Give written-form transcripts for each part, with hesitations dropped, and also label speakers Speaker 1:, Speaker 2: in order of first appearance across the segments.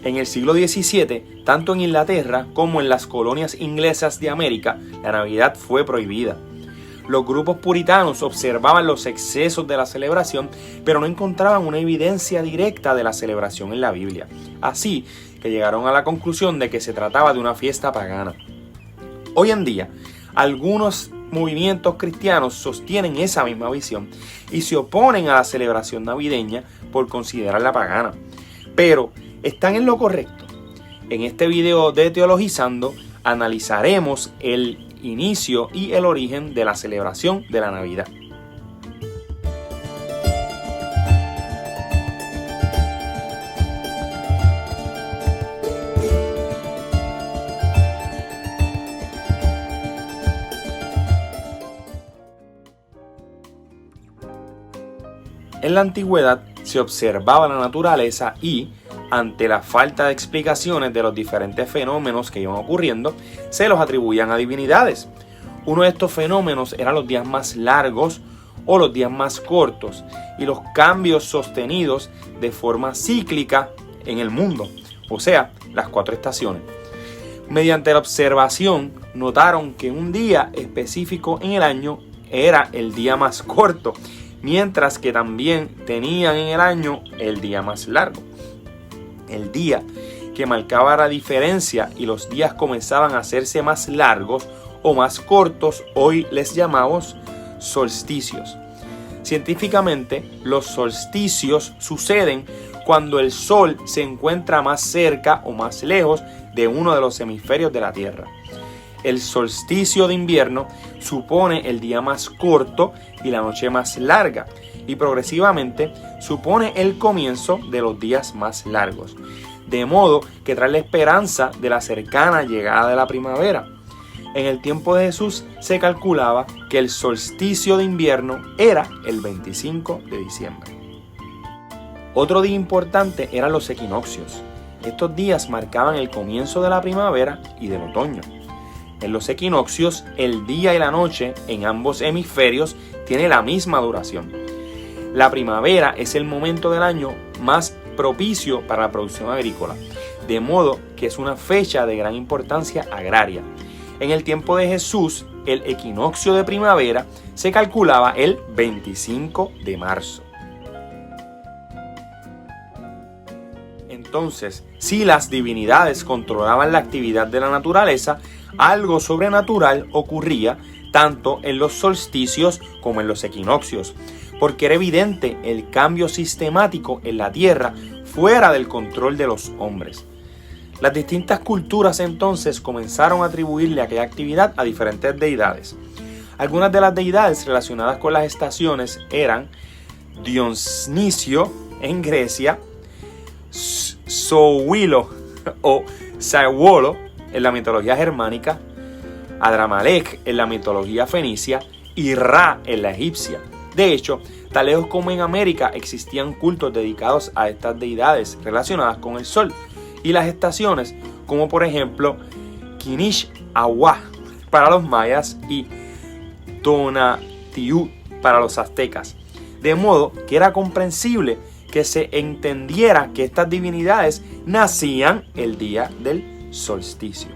Speaker 1: En el siglo XVII, tanto en Inglaterra como en las colonias inglesas de América, la Navidad fue prohibida. Los grupos puritanos observaban los excesos de la celebración, pero no encontraban una evidencia directa de la celebración en la Biblia. Así que llegaron a la conclusión de que se trataba de una fiesta pagana. Hoy en día, algunos movimientos cristianos sostienen esa misma visión y se oponen a la celebración navideña por considerarla pagana. Pero están en lo correcto. En este video de Teologizando analizaremos el inicio y el origen de la celebración de la Navidad. En la antigüedad se observaba la naturaleza y, ante la falta de explicaciones de los diferentes fenómenos que iban ocurriendo, se los atribuían a divinidades. Uno de estos fenómenos eran los días más largos o los días más cortos y los cambios sostenidos de forma cíclica en el mundo, o sea, las 4 estaciones. Mediante la observación notaron que un día específico en el año era el día más corto, mientras que también tenían en el año el día más largo. El día que marcaba la diferencia y los días comenzaban a hacerse más largos o más cortos, hoy les llamamos solsticios. Científicamente, los solsticios suceden cuando el Sol se encuentra más cerca o más lejos de uno de los hemisferios de la Tierra. El solsticio de invierno supone el día más corto y la noche más larga, y progresivamente supone el comienzo de los días más largos, de modo que trae la esperanza de la cercana llegada de la primavera. En el tiempo de Jesús se calculaba que el solsticio de invierno era el 25 de diciembre. Otro día importante eran los equinoccios. Estos días marcaban el comienzo de la primavera y del otoño. En los equinoccios, el día y la noche en ambos hemisferios tiene la misma duración. La primavera es el momento del año más propicio para la producción agrícola, de modo que es una fecha de gran importancia agraria. En el tiempo de Jesús, el equinoccio de primavera se calculaba el 25 de marzo. Entonces, si las divinidades controlaban la actividad de la naturaleza, algo sobrenatural ocurría tanto en los solsticios como en los equinoccios, porque era evidente el cambio sistemático en la tierra fuera del control de los hombres. Las distintas culturas entonces comenzaron a atribuirle aquella actividad a diferentes deidades. Algunas de las deidades relacionadas con las estaciones eran Dionisio en Grecia, Zoilo o Sawolo en la mitología germánica, Adramelech en la mitología fenicia y Ra en la egipcia. De hecho, tan lejos como en América existían cultos dedicados a estas deidades relacionadas con el sol y las estaciones, como por ejemplo Kinish Awa para los mayas y Tonatiuh para los aztecas. De modo que era comprensible que se entendiera que estas divinidades nacían el día del solsticio.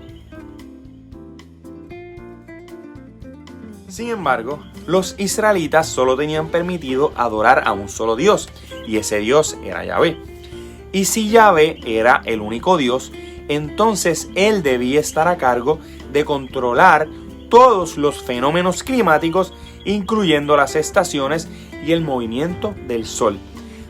Speaker 1: Sin embargo, los israelitas solo tenían permitido adorar a un solo Dios, y ese Dios era Yahvé. Y si Yahvé era el único Dios, entonces Él debía estar a cargo de controlar todos los fenómenos climáticos, incluyendo las estaciones y el movimiento del sol.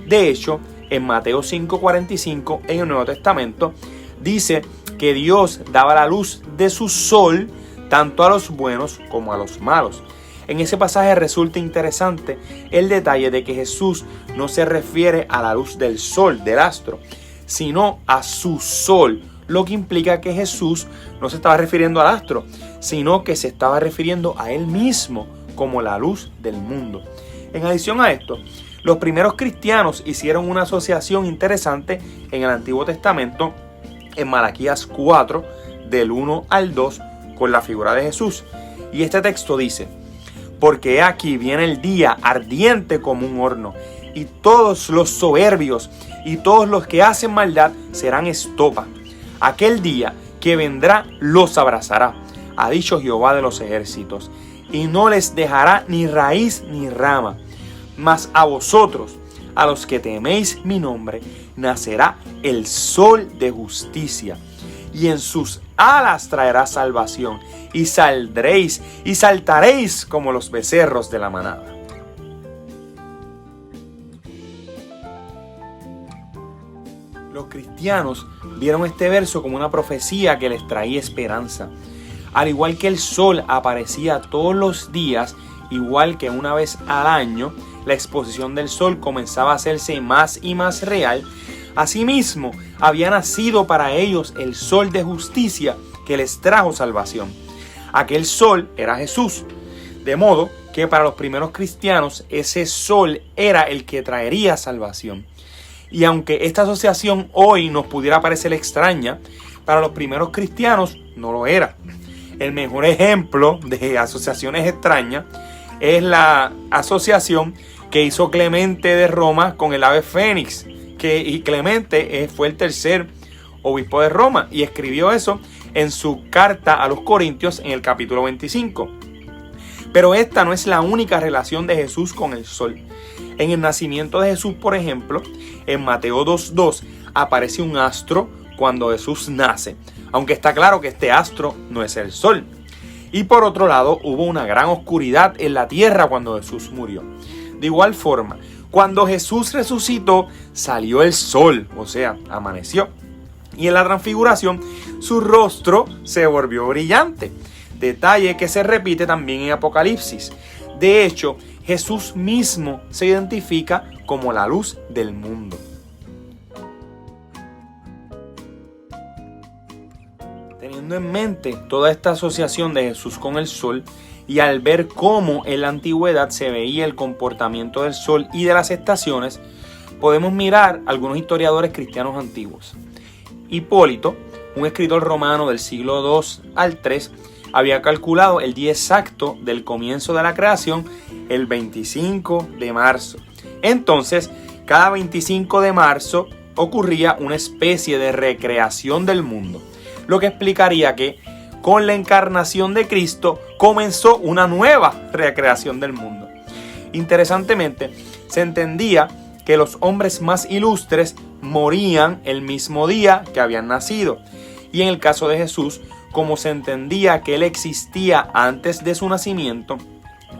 Speaker 1: De hecho, en Mateo 5:45, en el Nuevo Testamento, dice que Dios daba la luz de su sol tanto a los buenos como a los malos. En ese pasaje resulta interesante el detalle de que Jesús no se refiere a la luz del sol, del astro, sino a su sol, lo que implica que Jesús no se estaba refiriendo al astro, sino que se estaba refiriendo a él mismo como la luz del mundo. En adición a esto, los primeros cristianos hicieron una asociación interesante en el Antiguo Testamento, en Malaquías 4, del 1 al 2, con la figura de Jesús. Y este texto dice: porque aquí viene el día ardiente como un horno, y todos los soberbios y todos los que hacen maldad serán estopa. Aquel día que vendrá los abrazará, ha dicho Jehová de los ejércitos, y no les dejará ni raíz ni rama. Mas a vosotros, a los que teméis mi nombre, nacerá el sol de justicia, y en sus alas traerá salvación, y saldréis y saltaréis como los becerros de la manada. Los cristianos vieron este verso como una profecía que les traía esperanza. Al igual que el sol aparecía todos los días, igual que una vez al año, la exposición del sol comenzaba a hacerse más y más real. Asimismo, había nacido para ellos el sol de justicia que les trajo salvación. Aquel sol era Jesús, de modo que para los primeros cristianos ese sol era el que traería salvación. Y aunque esta asociación hoy nos pudiera parecer extraña, para los primeros cristianos no lo era. El mejor ejemplo de asociaciones extrañas es la asociación que hizo Clemente de Roma con el ave fénix, y Clemente fue el tercer obispo de Roma y escribió eso en su carta a los Corintios en el capítulo 25. Pero esta no es la única relación de Jesús con el sol. En el nacimiento de Jesús, por ejemplo, en Mateo 2:2 aparece un astro cuando Jesús nace, aunque está claro que este astro no es el sol. Y por otro lado, hubo una gran oscuridad en la tierra cuando Jesús murió. De igual forma, cuando Jesús resucitó, salió el sol, o sea, amaneció. Y en la transfiguración, su rostro se volvió brillante. Detalle que se repite también en Apocalipsis. De hecho, Jesús mismo se identifica como la luz del mundo. Teniendo en mente toda esta asociación de Jesús con el sol, y al ver cómo en la antigüedad se veía el comportamiento del sol y de las estaciones, podemos mirar algunos historiadores cristianos antiguos. Hipólito, un escritor romano del siglo II al III, había calculado el día exacto del comienzo de la creación, el 25 de marzo. Entonces, cada 25 de marzo ocurría una especie de recreación del mundo, lo que explicaría que con la encarnación de Cristo comenzó una nueva recreación del mundo. Interesantemente, se entendía que los hombres más ilustres morían el mismo día que habían nacido. Y en el caso de Jesús, como se entendía que Él existía antes de su nacimiento,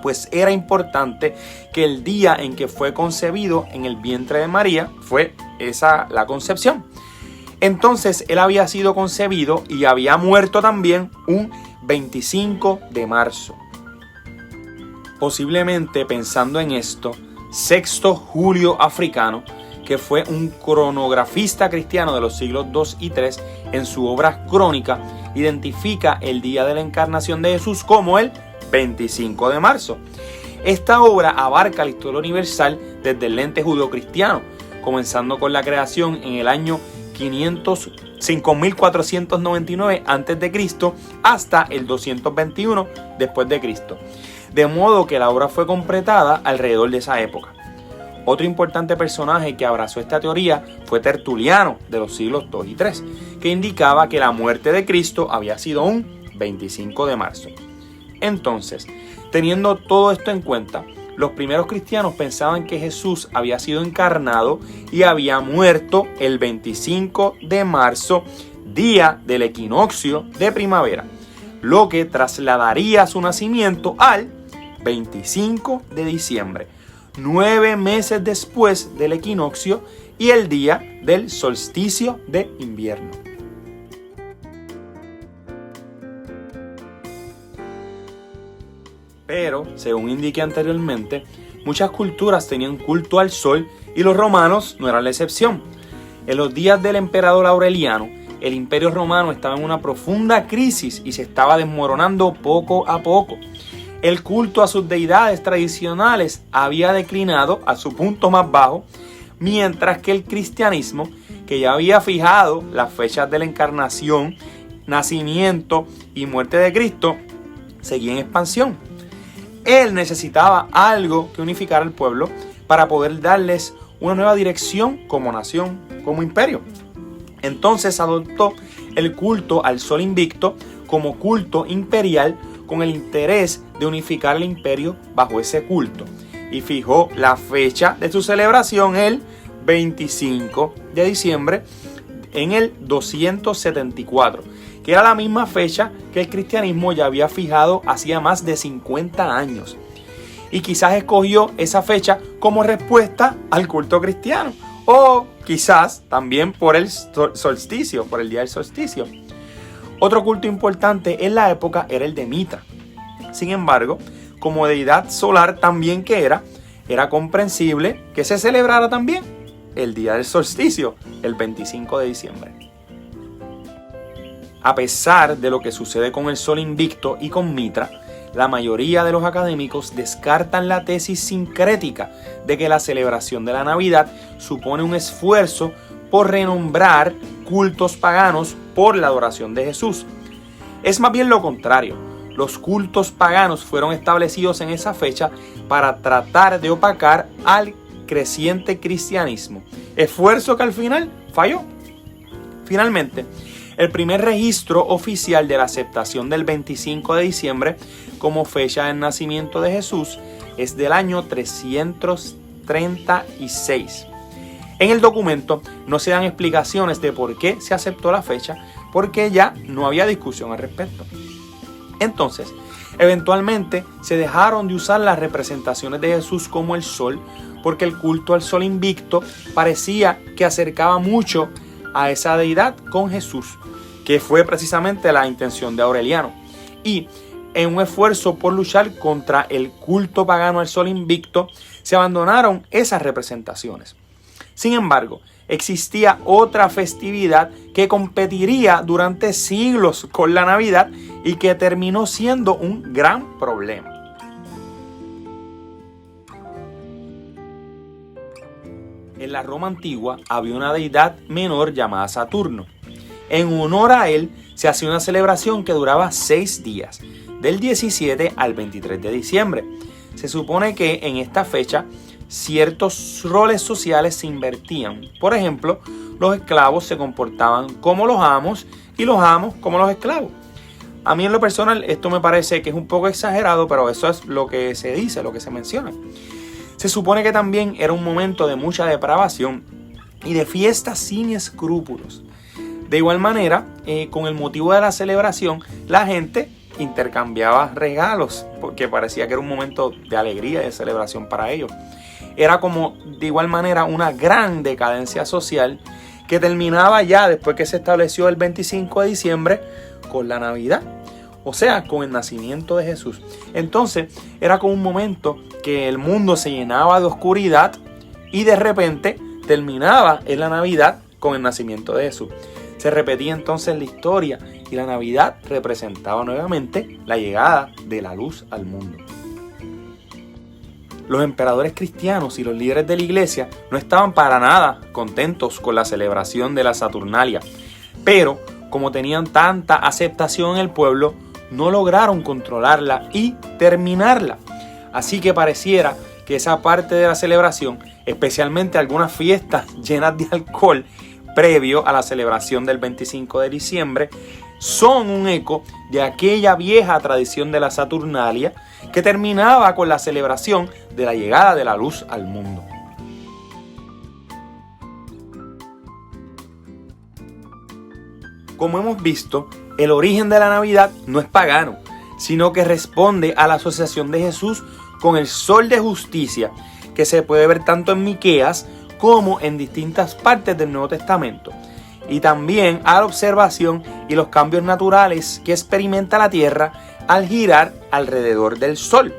Speaker 1: pues era importante que el día en que fue concebido en el vientre de María fue esa la concepción. Entonces Él había sido concebido y había muerto también un 25 de marzo. Posiblemente pensando en esto, Sexto Julio Africano, que fue un cronografista cristiano de los siglos II y III, en su obra Crónica, identifica el día de la encarnación de Jesús como el 25 de marzo. Esta obra abarca la historia universal desde el lente judeocristiano, comenzando con la creación en el año 5499 a.C. hasta el 221 después de Cristo. De modo que la obra fue completada alrededor de esa época. Otro importante personaje que abrazó esta teoría fue Tertuliano, de los siglos II y III, que indicaba que la muerte de Cristo había sido un 25 de marzo. Entonces, teniendo todo esto en cuenta, los primeros cristianos pensaban que Jesús había sido encarnado y había muerto el 25 de marzo, día del equinoccio de primavera, lo que trasladaría su nacimiento al 25 de diciembre, 9 meses después del equinoccio y el día del solsticio de invierno. Pero, según indiqué anteriormente, muchas culturas tenían culto al sol y los romanos no eran la excepción. En los días del emperador Aureliano, el imperio romano estaba en una profunda crisis y se estaba desmoronando poco a poco. El culto a sus deidades tradicionales había declinado a su punto más bajo, mientras que el cristianismo, que ya había fijado las fechas de la encarnación, nacimiento y muerte de Cristo, seguía en expansión. Él necesitaba algo que unificara al pueblo para poder darles una nueva dirección como nación, como imperio. Entonces adoptó el culto al sol invicto como culto imperial con el interés de unificar el imperio bajo ese culto. Y fijó la fecha de su celebración el 25 de diciembre en el 274, que era la misma fecha que el cristianismo ya había fijado hacía más de 50 años. Y quizás escogió esa fecha como respuesta al culto cristiano, o quizás también por el solsticio, por el día del solsticio. Otro culto importante en la época era el de Mitra. Sin embargo, como deidad solar también que era comprensible que se celebrara también el día del solsticio, el 25 de diciembre. A pesar de lo que sucede con el sol invicto y con Mitra, la mayoría de los académicos descartan la tesis sincrética de que la celebración de la Navidad supone un esfuerzo por renombrar cultos paganos por la adoración de Jesús. Es más bien lo contrario. Los cultos paganos fueron establecidos en esa fecha para tratar de opacar al creciente cristianismo, esfuerzo que al final falló. Finalmente, el primer registro oficial de la aceptación del 25 de diciembre como fecha del nacimiento de Jesús es del año 336. En el documento no se dan explicaciones de por qué se aceptó la fecha, porque ya no había discusión al respecto. Entonces, eventualmente se dejaron de usar las representaciones de Jesús como el sol, porque el culto al sol invicto parecía que acercaba mucho a esa deidad con Jesús, que fue precisamente la intención de Aureliano. Y en un esfuerzo por luchar contra el culto pagano al sol invicto, se abandonaron esas representaciones. Sin embargo, existía otra festividad que competiría durante siglos con la Navidad y que terminó siendo un gran problema. En la Roma antigua había una deidad menor llamada Saturno. En honor a él se hacía una celebración que duraba 6 días, del 17 al 23 de diciembre. Se supone que en esta fecha ciertos roles sociales se invertían. Por ejemplo, los esclavos se comportaban como los amos y los amos como los esclavos. A mí en lo personal esto me parece que es un poco exagerado, pero eso es lo que se dice, lo que se menciona. Se supone que también era un momento de mucha depravación y de fiestas sin escrúpulos. De igual manera, con el motivo de la celebración, la gente intercambiaba regalos, porque parecía que era un momento de alegría y de celebración para ellos. Era como, de igual manera, una gran decadencia social que terminaba ya después que se estableció el 25 de diciembre con la Navidad, o sea, con el nacimiento de Jesús. Entonces, era como un momento que el mundo se llenaba de oscuridad y de repente terminaba en la Navidad con el nacimiento de Jesús. Se repetía entonces la historia y la Navidad representaba nuevamente la llegada de la luz al mundo. Los emperadores cristianos y los líderes de la iglesia no estaban para nada contentos con la celebración de la Saturnalia, pero como tenían tanta aceptación en el pueblo, no lograron controlarla y terminarla. Así que pareciera que esa parte de la celebración, especialmente algunas fiestas llenas de alcohol previo a la celebración del 25 de diciembre, son un eco de aquella vieja tradición de la Saturnalia que terminaba con la celebración de la llegada de la luz al mundo. Como hemos visto, el origen de la Navidad no es pagano, sino que responde a la asociación de Jesús con el sol de justicia, que se puede ver tanto en Miqueas como en distintas partes del Nuevo Testamento, y también a la observación y los cambios naturales que experimenta la Tierra al girar alrededor del Sol.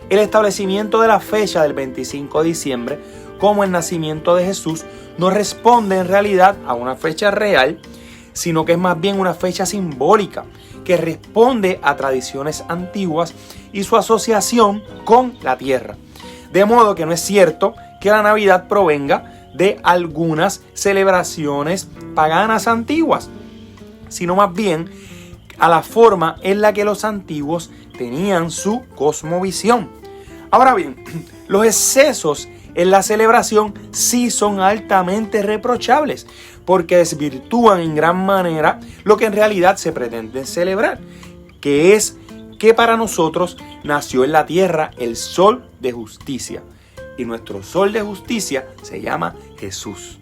Speaker 1: El establecimiento de la fecha del 25 de diciembre como el nacimiento de Jesús no responde en realidad a una fecha real, sino que es más bien una fecha simbólica que responde a tradiciones antiguas y su asociación con la Tierra. De modo que no es cierto que la Navidad provenga de algunas celebraciones paganas antiguas, sino más bien a la forma en la que los antiguos tenían su cosmovisión. Ahora bien, los excesos en la celebración sí son altamente reprochables, porque desvirtúan en gran manera lo que en realidad se pretende celebrar, que es que para nosotros nació en la tierra el sol de justicia, y nuestro sol de justicia se llama Jesús.